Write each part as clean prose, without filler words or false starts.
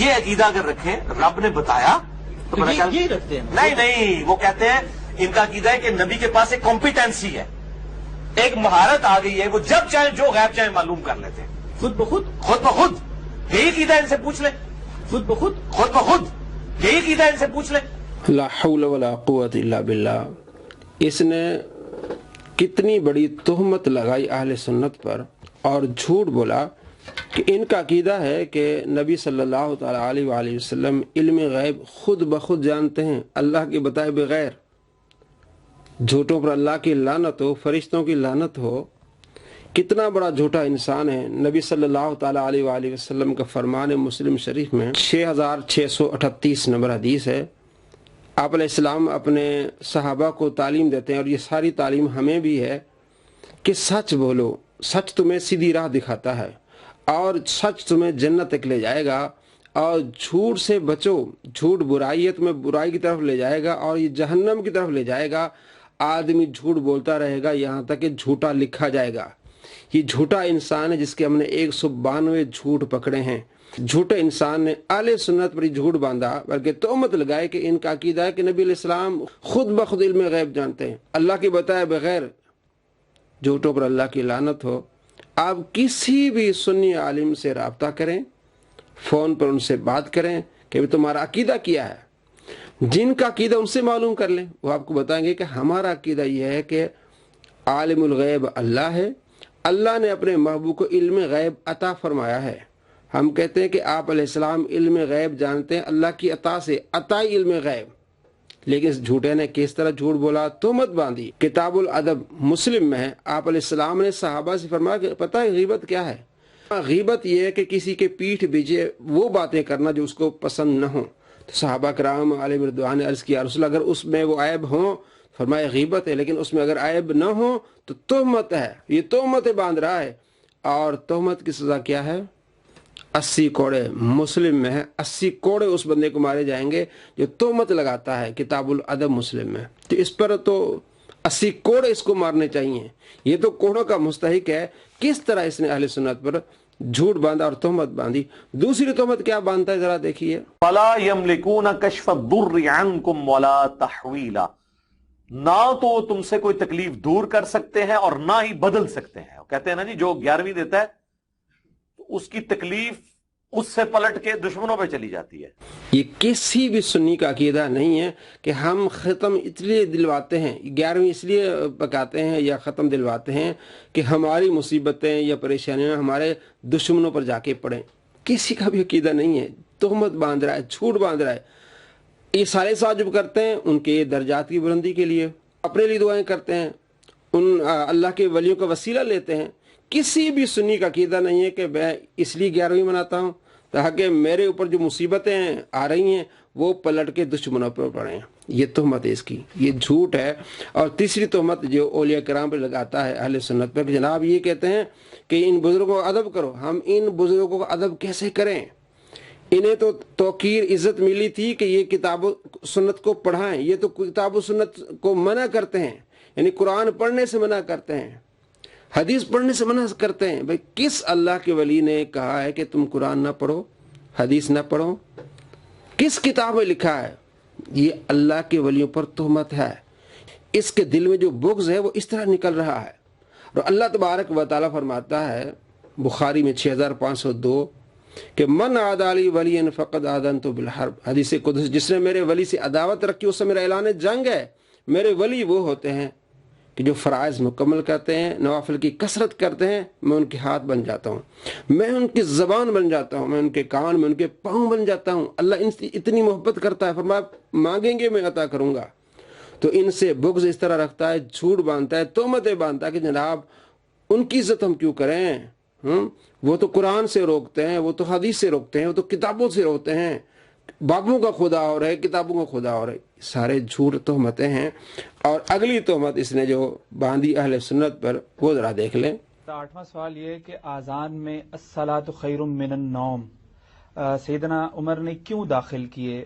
یہ عقیدہ اگر رکھیں رب نے بتایا تو یہ رکھتے ہیں؟ نہیں، وہ کہتے ہیں ان کا عقیدہ ہے کہ نبی کے پاس ایک کمپیٹنسی ہے، ایک مہارت آ گئی ہے، وہ جب چاہے جو غیب چاہے معلوم کر لیتے ہیں خود بخود یہی عقیدہ ان سے پوچھ لیں، خود بخود یہی عقیدہ ان سے پوچھ لیں۔ لا حول ولا قوت الا باللہ۔ اس نے کتنی بڑی تہمت لگائی اہل سنت پر اور جھوٹ بولا کہ ان کا عقیدہ ہے کہ نبی صلی اللہ تعالی علیہ وآلہ وسلم علم غیب خود بخود جانتے ہیں اللہ کے بتائے بغیر۔ جھوٹوں پر اللہ کی لعنت ہو، فرشتوں کی لعنت ہو۔ کتنا بڑا جھوٹا انسان ہے۔ نبی صلی اللہ تعالی علیہ وآلہ وسلم کا فرمان مسلم شریف میں 6638 نمبر حدیث ہے۔ آپ علیہ السلام اپنے صحابہ کو تعلیم دیتے ہیں، اور یہ ساری تعلیم ہمیں بھی ہے کہ سچ بولو، سچ تمہیں سیدھی راہ دکھاتا ہے اور سچ تمہیں جنت تک لے جائے گا، اور جھوٹ سے بچو، جھوٹ برائی ہے، تمہیں برائی کی طرف لے جائے گا اور یہ جہنم کی طرف لے جائے گا۔ آدمی جھوٹ بولتا رہے گا یہاں تک کہ جھوٹا لکھا جائے گا۔ یہ جھوٹا انسان ہے جس کے ہم نے 192 جھوٹ پکڑے ہیں۔ جھوٹے انسان نے اہل سنت پر جھوٹ باندھا، بلکہ تہمت لگائے کہ ان کا عقیدہ ہے کہ نبی علیہ السلام خود بخود علم غیب جانتے ہیں اللہ کے بتائے بغیر۔ جھوٹوں پر اللہ کی لعنت ہو۔ آپ کسی بھی سنی عالم سے رابطہ کریں، فون پر ان سے بات کریں کہ تمہارا عقیدہ کیا ہے۔ جن کا عقیدہ ان سے معلوم کر لیں، وہ آپ کو بتائیں گے کہ ہمارا عقیدہ یہ ہے کہ عالم الغیب اللہ ہے، اللہ نے اپنے محبوب کو علم غیب عطا فرمایا ہے۔ ہم کہتے ہیں کہ آپ علیہ السلام علم غیب جانتے ہیں اللہ کی عطا سے، عطائی علم غیب۔ لیکن اس جھوٹے نے کس طرح جھوٹ بولا، تہمت باندھی۔ کتاب الادب مسلم میں ہے، آپ علیہ السلام نے صحابہ سے فرمایا کہ پتہ ہے غیبت کیا ہے؟ غیبت یہ ہے کہ کسی کے پیٹھ پیچھے وہ باتیں کرنا جو اس کو پسند نہ ہوں۔ تو صحابہ کرام علیہ رضوان نے عرض کیا رسول اگر اس میں وہ عیب ہوں، فرمایا غیبت ہے، لیکن اس میں اگر عیب نہ ہو تو تہمت ہے، یہ تہمتیں باندھ رہا ہے۔ اور تہمت کی سزا کیا ہے؟ 80 کوڑے۔ مسلم میں ہے 80 کوڑے اس بندے کو مارے جائیں گے جو تہمت لگاتا ہے، کتاب الادب مسلم میں۔ تو اس پر تو 80 کوڑے اس کو مارنے چاہیے، یہ تو کوڑوں کا مستحق ہے۔ کس طرح اس نے اہل سنت پر جھوٹ باندھا اور تہمت باندھی۔ دوسری تہمت کیا باندھتا ہے ذرا دیکھیے۔ فَلَا يَمْلِكُونَ كَشْفَ الضُّرِّ عَنْكُمْ وَلَا تَحْوِيلًا۔ نہ تو وہ تم سے کوئی تکلیف دور کر سکتے ہیں اور نہ ہی بدل سکتے ہیں۔ کہتے ہیں نا جی جو 11ویں دیتا ہے اس کی تکلیف اس سے پلٹ کے دشمنوں پہ چلی جاتی ہے۔ یہ کسی بھی سنی کا عقیدہ نہیں ہے کہ ہم ختم اس لیے دلواتے ہیں، 11ویں اس لیے پکاتے ہیں یا ختم دلواتے ہیں کہ ہماری مصیبتیں یا پریشانیاں ہمارے دشمنوں پر جا کے پڑیں۔ کسی کا بھی عقیدہ نہیں ہے، تہمت باندھ رہا ہے، جھوٹ باندھ رہا ہے۔ یہ سارے تعجب کرتے ہیں ان کے درجات کی بلندی کے لیے، اپنے لیے دعائیں کرتے ہیں، ان اللہ کے ولیوں کا وسیلہ لیتے ہیں۔ کسی بھی سنی کا عقیدہ نہیں ہے کہ میں اس لیے 11ویں مناتا ہوں تاکہ میرے اوپر جو مصیبتیں آ رہی ہیں وہ پلٹ کے دشمنوں پر پڑیں۔ یہ تہمت ہے اس کی، یہ جھوٹ ہے۔ اور تیسری تہمت جو اولیاء کرام پر لگاتا ہے اہل سنت پر، جناب یہ کہتے ہیں کہ ان بزرگوں کا ادب کرو۔ ہم ان بزرگوں کا ادب کیسے کریں؟ انہیں تو توقیر عزت ملی تھی کہ یہ کتاب و سنت کو پڑھائیں، یہ تو کتاب و سنت کو منع کرتے ہیں، یعنی قرآن پڑھنے سے منع کرتے ہیں، حدیث پڑھنے سے منع کرتے ہیں۔ بھئی کس اللہ کے ولی نے کہا ہے کہ تم قرآن نہ پڑھو، حدیث نہ پڑھو؟ کس کتاب میں لکھا ہے؟ یہ اللہ کے ولیوں پر تہمت ہے۔ اس کے دل میں جو بغض ہے وہ اس طرح نکل رہا ہے۔ اور اللہ تبارک و تعالیٰ فرماتا ہے بخاری میں 6502 کہ من عادی لی ولی فقد آذنت بالحرب، حدیث قدس، جس نے میرے ولی سے عداوت رکھی اس سے میرا اعلان جنگ ہے۔ میرے ولی وہ ہوتے ہیں کہ جو فرائض مکمل کرتے ہیں، نوافل کی کثرت کرتے ہیں، میں ان کے ہاتھ بن جاتا ہوں، میں ان کی زبان بن جاتا ہوں، میں ان کے کان، میں ان کے پاؤں بن جاتا ہوں۔ اللہ ان سے اتنی محبت کرتا ہے، فرمایا مانگیں گے میں عطا کروں گا۔ تو ان سے بغض اس طرح رکھتا ہے، جھوٹ باندھتا ہے، تہمتیں باندھتا ہے کہ جناب ان کی عزت ہم کیوں کریں؟ وہ تو قرآن سے روکتے ہیں، وہ تو حدیث سے روکتے ہیں، وہ تو کتابوں سے روکتے ہیں، بابوں کا خدا اور ہے، کتابوں کا خدا اور ہے۔ سارے جھوٹ تہمتیں ہیں۔ اور اگلی تہمت اس نے جو باندھی اہل سنت پر وہ ذرا دیکھ لیں۔ 8واں سوال یہ ہے کہ آذان میں الصلاۃ خیر من النوم سیدنا عمر نے کیوں داخل کیے؟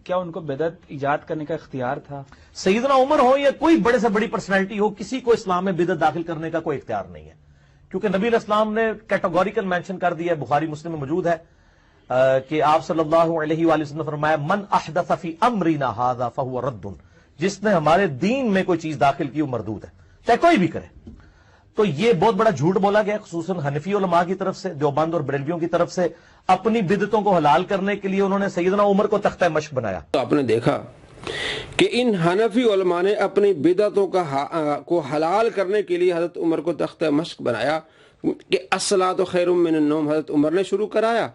کیا ان کو بدعت ایجاد کرنے کا اختیار تھا؟ سیدنا عمر ہو یا کوئی بڑے سے بڑی پرسنالٹی ہو، کسی کو اسلام میں بدعت داخل کرنے کا کوئی اختیار نہیں ہے، کیونکہ نبی علیہ السلام نے کیٹیگوریکل مینشن کر دیا ہے، بخاری مسلم میں موجود ہے کہ آپ صلی اللہ علیہ وآلہ وسلم نے فرمایا من احدث فی امرنا ھذا فہو رد، جس نے ہمارے دین میں کوئی چیز داخل کی وہ مردود ہے، چاہے کوئی بھی کرے۔ تو یہ بہت بڑا جھوٹ بولا گیا خصوصاً حنفی علماء کی طرف سے، دیوبند اور بریلویوں کی طرف سے۔ اپنی بدعتوں کو حلال کرنے کے لیے انہوں نے سیدنا عمر کو تختہ مشق بنایا۔ تو آپ نے دیکھا کہ ان حنفی علماء نے اپنی بدعتوں کو حلال کرنے کے لیے حضرت عمر کو تختہ مشق بنایا کہ الصلاۃ خیر من النوم حضرت عمر نے شروع کرایا،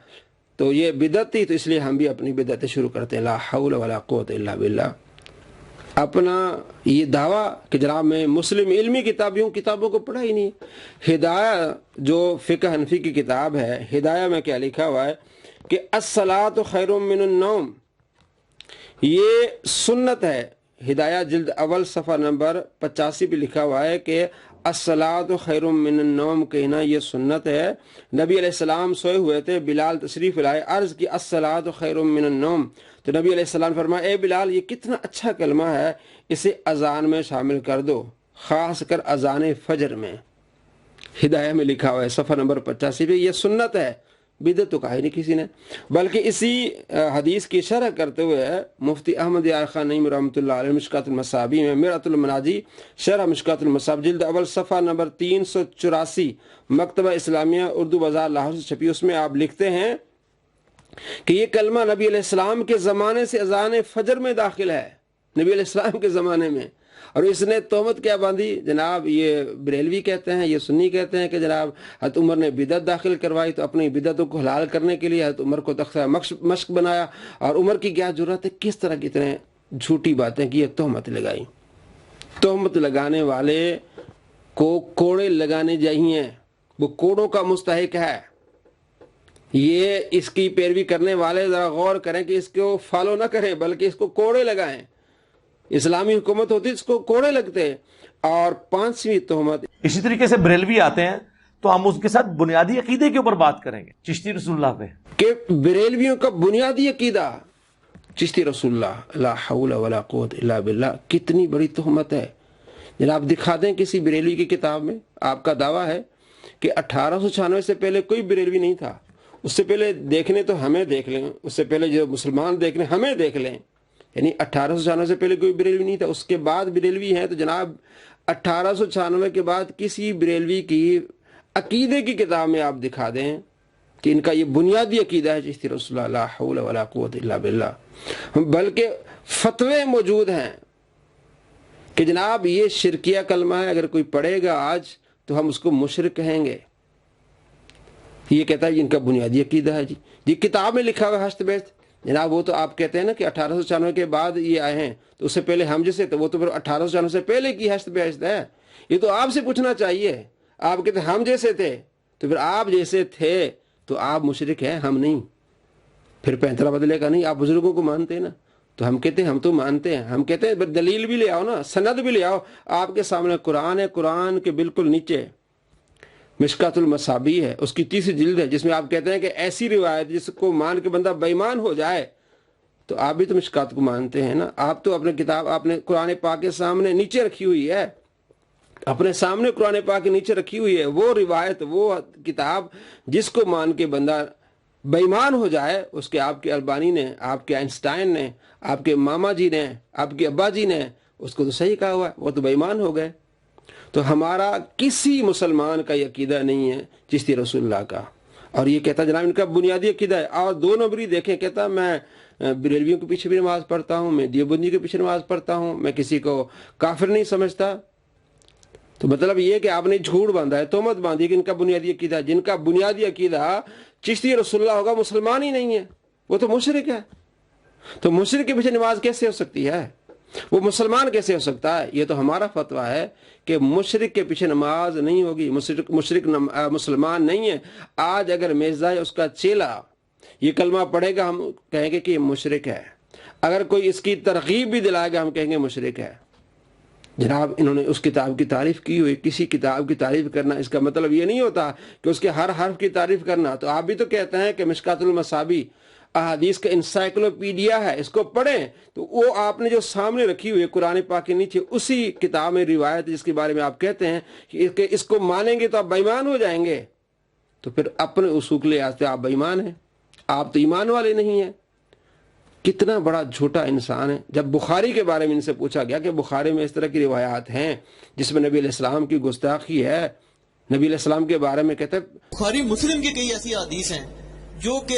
تو یہ بدعت تھی، تو اس لیے ہم بھی اپنی بدعتیں شروع کرتے ہیں۔ لا حول ولا قوت الا باللہ۔ اپنا یہ دعویٰ کہ جناب میں مسلم علمی کتابوں کو پڑھا ہی نہیں۔ ہدایہ جو فقہ حنفی کی کتاب ہے، ہدایہ میں کیا لکھا ہوا ہے کہ الصلاۃ خیر من النوم، یہ سنت ہے۔ ہدایہ جلد اول صفحہ نمبر 85 پہ لکھا ہوا ہے کہ الصلاۃ خیر من النوم کہنا یہ سنت ہے۔ نبی علیہ السلام سوئے ہوئے تھے، بلال تشریف لائے، عرض کی الصلاۃ خیر من النوم، تو نبی علیہ السلام فرمایا اے بلال یہ کتنا اچھا کلمہ ہے، اسے اذان میں شامل کر دو، خاص کر اذان فجر میں۔ ہدایہ میں لکھا ہوا ہے صفحہ نمبر 85 پہ، یہ سنت ہے، بدعت تو کہا ہی نہیں کسی نے۔ بلکہ اسی حدیث کی شرح کرتے ہوئے مفتی احمد یار خان نعیم رحمۃ اللہ علیہ مشکات المصابیح میں مرعۃ المناجی شرح مشکات المصابیح جلد اول صفحہ نمبر 384 مکتبہ اسلامیہ اردو بازار لاہور سے چھپی، اس میں آپ لکھتے ہیں کہ یہ کلمہ نبی علیہ السلام کے زمانے سے اذان فجر میں داخل ہے، نبی علیہ السلام کے زمانے میں۔ اور اس نے تہمت کیا باندھی جناب، یہ بریلوی کہتے ہیں، یہ سنی کہتے ہیں کہ جناب حضرت عمر نے بدعت داخل کروائی، تو اپنی بدعتوں کو حلال کرنے کے لیے حضرت عمر کو تختہ مشق بنایا، اور عمر کی کیا ضرورت ہے، کس طرح کی اتنے جھوٹی باتیں کی، تہمت لگائی۔ تہمت لگانے والے کو کوڑے لگانے چاہیے، وہ کوڑوں کا مستحق ہے۔ یہ اس کی پیروی کرنے والے ذرا غور کریں کہ اس کو فالو نہ کریں بلکہ اس کو کوڑے لگائیں۔ اسلامی حکومت ہوتی ہے اس کو کوڑے لگتے ہیں۔ اور پانچویں تہمت، اسی طریقے سے بریلوی آتے ہیں تو ہم اس کے ساتھ بنیادی عقیدے کے اوپر بات کریں گے، چشتی رسول اللہ پہ، کہ بریلویوں کا بنیادی عقیدہ چشتی رسول اللہ، لا حول ولا قوت الا باللہ، کتنی بڑی تہمت ہے۔ جناب دکھا دیں کسی بریلوی کی کتاب میں، آپ کا دعویٰ ہے کہ 1896 سے پہلے کوئی بریلوی نہیں تھا، اس سے پہلے دیکھنے تو ہمیں دیکھ لیں، اس سے پہلے جو مسلمان دیکھ لیں ہمیں دیکھ لیں، یعنی 1896 سے پہلے کوئی بریلوی نہیں تھا، اس کے بعد بریلوی ہیں، تو جناب 1896 کے بعد کسی بریلوی کی عقیدے کی کتاب میں آپ دکھا دیں کہ ان کا یہ بنیادی عقیدہ ہے چشتی رسول اللہ، لا حول ولا قوت الا باللہ۔ بلکہ فتوے موجود ہیں کہ جناب یہ شرکیہ کلمہ ہے، اگر کوئی پڑھے گا آج تو ہم اس کو مشرک کہیں گے۔ یہ کہتا ہے ان کا بنیادی عقیدہ ہے جی کتاب میں لکھا ہوا ہے ہشت بیشت۔ جناب وہ تو آپ کہتے ہیں نا کہ 1896 کے بعد یہ آئے ہیں، تو اس سے پہلے ہم جیسے تھے، وہ تو پھر 1896 سے پہلے کی ہشت بیشت ہے۔ یہ تو آپ سے پوچھنا چاہیے، آپ کہتے ہیں ہم جیسے تھے، تو پھر آپ جیسے تھے تو آپ مشرک ہیں، ہم نہیں، پھر پینترا بدلے کا نہیں۔ آپ بزرگوں کو مانتے ہیں نا، تو ہم کہتے ہیں ہم تو مانتے ہیں، ہم کہتے ہیں دلیل بھی لے آؤ نا، سند بھی لے آؤ۔ آپ کے سامنے قرآن ہے، قرآن کے بالکل نیچے مشکات المصابیح ہے، اس کی 30 جلد ہے، جس میں آپ کہتے ہیں کہ ایسی روایت جس کو مان کے بندہ بے ایمان ہو جائے، تو آپ بھی تو مشکات کو مانتے ہیں نا۔ آپ تو اپنے کتاب آپ نے قرآن پاک کے سامنے نیچے رکھی ہوئی ہے، اپنے سامنے قرآن پاک کے نیچے رکھی ہوئی ہے وہ روایت، وہ کتاب جس کو مان کے بندہ بے ایمان ہو جائے، اس کے آپ کے البانی نے، آپ کے آئنسٹائن نے، آپ کے ماما جی نے، آپ کے ابا جی نے اس کو تو صحیح کہا ہوا ہے، وہ تو بے ایمان ہو گئے۔ تو ہمارا کسی مسلمان کا یہ عقیدہ نہیں ہے چشتی رسول اللہ کا، اور یہ کہتا جناب ان کا بنیادی عقیدہ ہے۔ اور 2 نمبری دیکھیں، کہتا میں بریلویوں کے پیچھے بھی نماز پڑھتا ہوں، میں دیوبندی کے پیچھے نماز پڑھتا ہوں، میں کسی کو کافر نہیں سمجھتا۔ تو مطلب یہ کہ آپ نے جھوٹ باندھا ہے، تہمت باندھی کہ ان کا بنیادی عقیدہ ہے۔ جن کا بنیادی عقیدہ چشتی رسول اللہ ہوگا مسلمان ہی نہیں ہے، وہ تو مشرک ہے۔ تو مشرک کے پیچھے نماز کیسے ہو سکتی ہے؟ وہ مسلمان کیسے ہو سکتا ہے؟ یہ تو ہمارا فتویٰ ہے کہ مشرک کے پیچھے نماز نہیں ہوگی، مشرک مسلمان نہیں ہے۔ آج اگر مرزا اس کا چیلا یہ کلمہ پڑھے گا، ہم کہیں گے کہ یہ مشرک ہے۔ اگر کوئی اس کی ترغیب بھی دلائے گا، ہم کہیں گے مشرک ہے۔ جناب انہوں نے اس کتاب کی تعریف کی ہوئی، کسی کتاب کی تعریف کرنا اس کا مطلب یہ نہیں ہوتا کہ اس کے ہر حرف کی تعریف کرنا۔ تو آپ بھی تو کہتے ہیں کہ مشکات المصابیح احادیث کا انسائکلوپیڈیا ہے، اس کو پڑھیں، تو وہ آپ نے جو سامنے رکھی ہوئی ہے قرآن پاک کے نیچے اسی کتاب میں روایت جس کے بارے میں آپ کہتے ہیں کہ اس کو مانیں گے تو آپ بے ایمان ہو جائیں گے، تو پھر اپنے اصول لحاظ سے آپ بے ایمان ہیں۔ آپ تو ایمان والے نہیں ہیں. کتنا بڑا جھوٹا انسان ہے. جب بخاری کے بارے میں ان سے پوچھا گیا کہ بخاری میں اس طرح کی روایات ہیں جس میں نبی علیہ السلام کی گستاخی ہے, نبی علیہ السلام کے بارے میں کہتے ہیں بخاری مسلم کی کئی ایسی حدیث ہیں جو کہ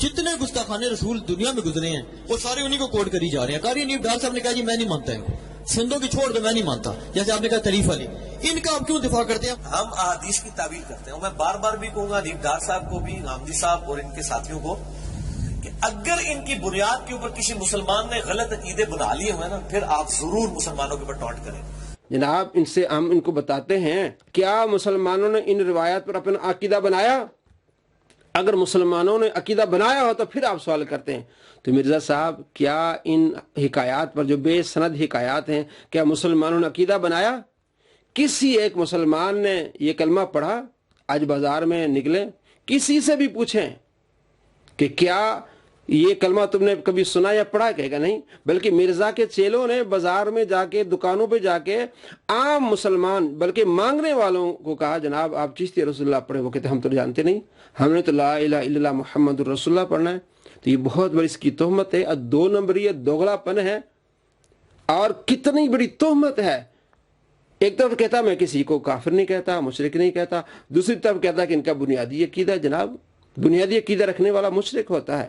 جتنے گستاخانے رسول دنیا میں گزرے ہیں وہ سارے انہی کو کوٹ کری جا رہے ہیں. قاری نیب ڈار صاحب نے کہا جی میں نہیں مانتا ان کو, سندوں کی چھوڑ دو میں نہیں مانتا, جیسے آپ نے کہا طریف علی, ان کا آپ کیوں دفاع کرتے ہیں؟ ہم احادیث کی تعویل کرتے ہیں, اور میں بار بار بھی کہوں گا نیب ڈار صاحب کو بھی, غامدی صاحب اور ان کے ساتھیوں کو, کہ اگر ان کی بنیاد کے اوپر کسی مسلمان نے غلط عقیدے بنا لیے ہوئے نا, پھر آپ ضرور مسلمانوں کے اوپر ٹانٹ کریں. جناب ان سے ہم ان کو بتاتے ہیں کیا مسلمانوں نے ان روایات پر اپنا عقیدہ بنایا؟ اگر مسلمانوں نے عقیدہ بنایا ہو تو پھر آپ سوال کرتے ہیں. تو مرزا صاحب کیا ان حکایات پر جو بے سند حکایات ہیں کیا مسلمانوں نے عقیدہ بنایا؟ کسی ایک مسلمان نے یہ کلمہ پڑھا؟ آج بازار میں نکلیں کسی سے بھی پوچھیں کہ کیا یہ کلمہ تم نے کبھی سنا یا پڑھا, کہے گا نہیں. بلکہ مرزا کے چیلوں نے بازار میں جا کے دکانوں پہ جا کے عام مسلمان بلکہ مانگنے والوں کو کہا جناب آپ چشتی رسول اللہ پڑھیں. وہ کہتے ہم تو جانتے نہیں, ہم نے تو لا الہ الا اللہ محمد رسول اللہ پڑھنا ہے. تو یہ بہت بڑی اس کی تہمت ہے, 2 نمبریت دوغلا پن ہے, اور کتنی بڑی تہمت ہے. ایک طرف کہتا میں کسی کو کافر نہیں کہتا, مشرک نہیں کہتا, دوسری طرف کہتا کہ ان کا بنیادی عقیدہ. جناب بنیادی عقیدہ رکھنے والا مشرک ہوتا ہے.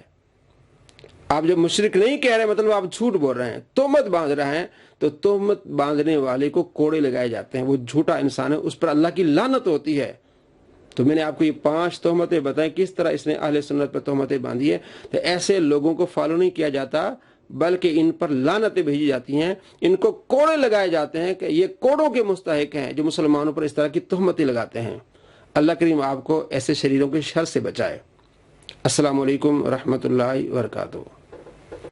آپ جب مشرک نہیں کہہ رہے مطلب آپ جھوٹ بول رہے ہیں, تہمت باندھ رہے ہیں, تو تہمت باندھنے والے کو کوڑے لگائے جاتے ہیں. وہ جھوٹا انسان ہے, اس پر اللہ کی لعنت ہوتی ہے. تو میں نے آپ کو یہ 5 تہمتیں بتائیں کس طرح اس نے اہل سنت پر تہمتیں باندھی ہے. تو ایسے لوگوں کو فالو نہیں کیا جاتا بلکہ ان پر لعنتیں بھیجی جاتی ہیں, ان کو کوڑے لگائے جاتے ہیں کہ یہ کوڑوں کے مستحق ہیں جو مسلمانوں پر اس طرح کی تہمتیں لگاتے ہیں. اللہ کریم آپ کو ایسے شریروں کے شر سے بچائے. السلام علیکم ورحمۃ اللہ وبرکاتہ.